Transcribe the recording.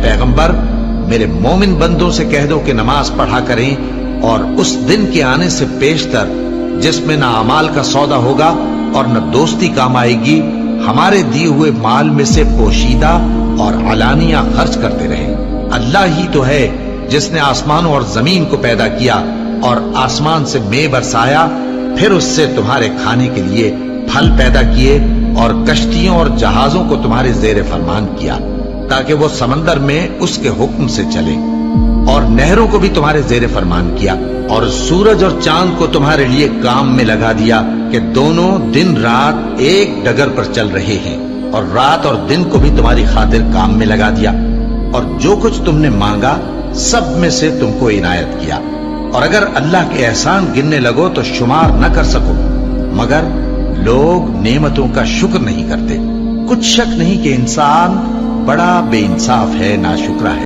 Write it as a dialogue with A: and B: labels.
A: पैगंबर, मेरे मोमिन बंदों से कह दो कि नमाज पढ़ा करें और उस दिन के आने से पेशतर जिसमें ना अमाल का सौदा होगा और न दोस्ती काम आएगी, हमारे दिए हुए माल में से पोशीदा और अलानिया खर्च करते रहे। अल्लाह ही तो है जिसने आसमानों और जमीन को पैदा किया और आसमान से मेंह बरसाया, फिर उससे तुम्हारे खाने के लिए फल पैदा किए और कश्तियों और जहाजों को तुम्हारे जेर फरमान किया ताकि वो समंदर में उसके हुक्म से चले, और नहरों को भी तुम्हारे जेर फरमान किया, और सूरज और चांद को तुम्हारे लिए काम में लगा दिया कि दोनों दिन रात एक डगर पर चल रहे हैं, और रात और दिन को भी तुम्हारी खातिर काम में लगा दिया, और जो कुछ तुमने मांगा सब में से तुमको इनायत किया। और अगर अल्लाह के एहसान गिनने लगो तो शुमार न कर सको, मगर लोग नेमतों का शुक्र नहीं करते। कुछ शक नहीं कि इंसान बड़ा बेइंसाफ है, नाशुक्रा है।